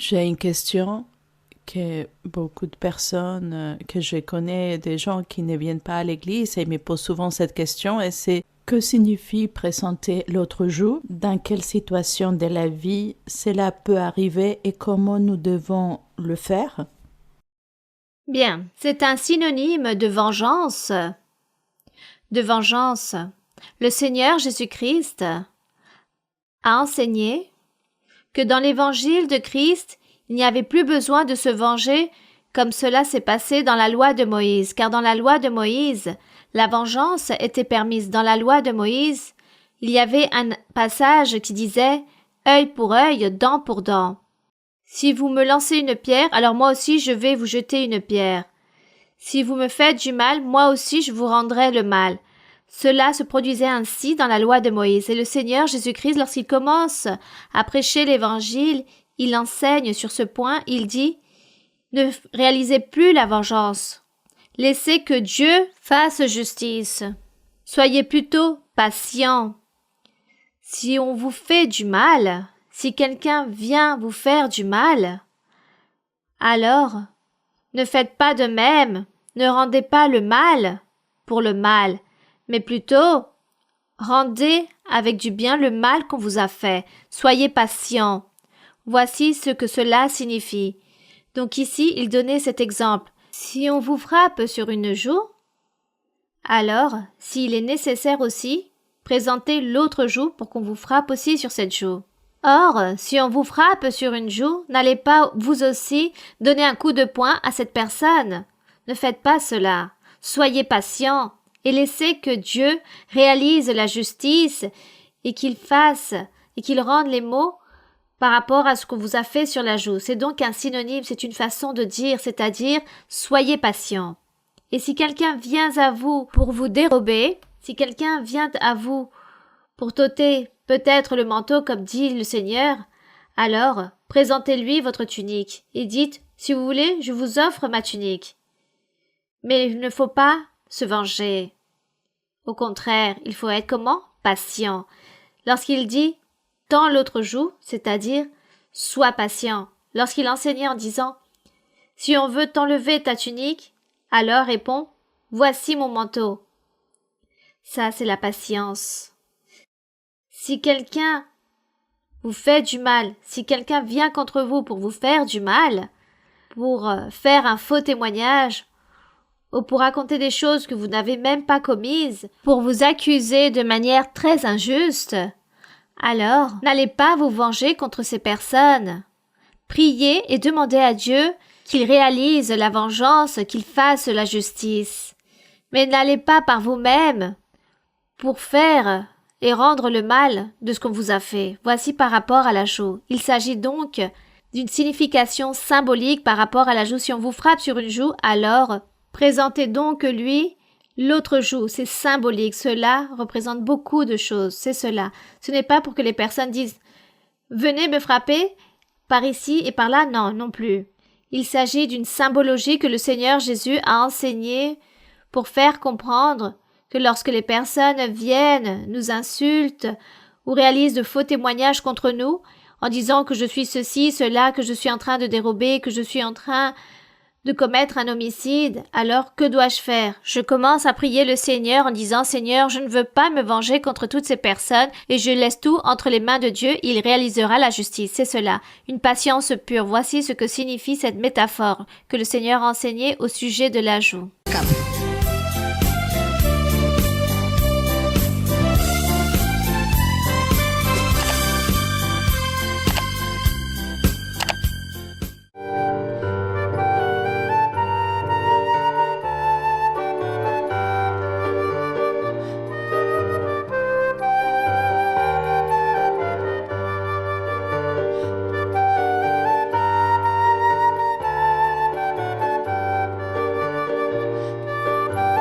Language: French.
J'ai une question que beaucoup de personnes que je connais, des gens qui ne viennent pas à l'église, et me posent souvent cette question, et c'est que signifie présenter l'autre jour? Dans quelle situation de la vie cela peut arriver et comment nous devons le faire? Bien, c'est un synonyme de vengeance. De vengeance. Le Seigneur Jésus-Christ a enseigné que dans l'évangile de Christ, il n'y avait plus besoin de se venger comme cela s'est passé dans la loi de Moïse, car dans la loi de Moïse, la vengeance était permise. Dans la loi de Moïse, il y avait un passage qui disait « œil pour œil, dent pour dent ». Si vous me lancez une pierre, alors moi aussi je vais vous jeter une pierre. Si vous me faites du mal, moi aussi je vous rendrai le mal. Cela se produisait ainsi dans la loi de Moïse. Et le Seigneur Jésus-Christ, lorsqu'il commence à prêcher l'Évangile, il enseigne sur ce point, il dit « Ne réalisez plus la vengeance. Laissez que Dieu fasse justice. Soyez plutôt patients. Si on vous fait du mal, si quelqu'un vient vous faire du mal, alors ne faites pas de même, ne rendez pas le mal pour le mal, mais plutôt rendez avec du bien le mal qu'on vous a fait. Soyez patients. Voici ce que cela signifie. Donc ici, il donnait cet exemple. Si on vous frappe sur une joue, alors, s'il est nécessaire aussi, présentez l'autre joue pour qu'on vous frappe aussi sur cette joue. Or, si on vous frappe sur une joue, n'allez pas vous aussi donner un coup de poing à cette personne. Ne faites pas cela. Soyez patients et laissez que Dieu réalise la justice et qu'il fasse et qu'il rende les mots par rapport à ce qu'on vous a fait sur la joue. C'est donc un synonyme, c'est une façon de dire, c'est-à-dire soyez patients. Et si quelqu'un vient à vous pour vous dérober, si quelqu'un vient à vous pour t'ôter peut-être le manteau comme dit le Seigneur, alors présentez-lui votre tunique et dites « Si vous voulez, je vous offre ma tunique. » Mais il ne faut pas se venger. Au contraire, il faut être comment? Patient. Lorsqu'il dit « Tends l'autre joue », c'est-à-dire « Sois patient ». Lorsqu'il enseignait en disant « Si on veut t'enlever ta tunique », alors réponds « Voici mon manteau ». Ça, c'est la patience. Si quelqu'un vous fait du mal, si quelqu'un vient contre vous pour vous faire du mal, pour faire un faux témoignage, ou pour raconter des choses que vous n'avez même pas commises, pour vous accuser de manière très injuste, alors n'allez pas vous venger contre ces personnes. Priez et demandez à Dieu qu'il réalise la vengeance, qu'il fasse la justice. Mais n'allez pas par vous-même pour faire et rendre le mal de ce qu'on vous a fait. Voici par rapport à la joue. Il s'agit donc d'une signification symbolique par rapport à la joue. Si on vous frappe sur une joue, alors présentez donc lui l'autre joue. C'est symbolique. Cela représente beaucoup de choses. C'est cela. Ce n'est pas pour que les personnes disent « Venez me frapper par ici et par là ». Non, non plus. Il s'agit d'une symbologie que le Seigneur Jésus a enseignée pour faire comprendre que lorsque les personnes viennent, nous insultent ou réalisent de faux témoignages contre nous en disant que je suis ceci, cela, que je suis en train de dérober, que je suis en train de commettre un homicide, alors que dois-je faire? Je commence à prier le Seigneur en disant « Seigneur, je ne veux pas me venger contre toutes ces personnes et je laisse tout entre les mains de Dieu, il réalisera la justice. » C'est cela, une patience pure. Voici ce que signifie cette métaphore que le Seigneur a enseignée au sujet de la joue.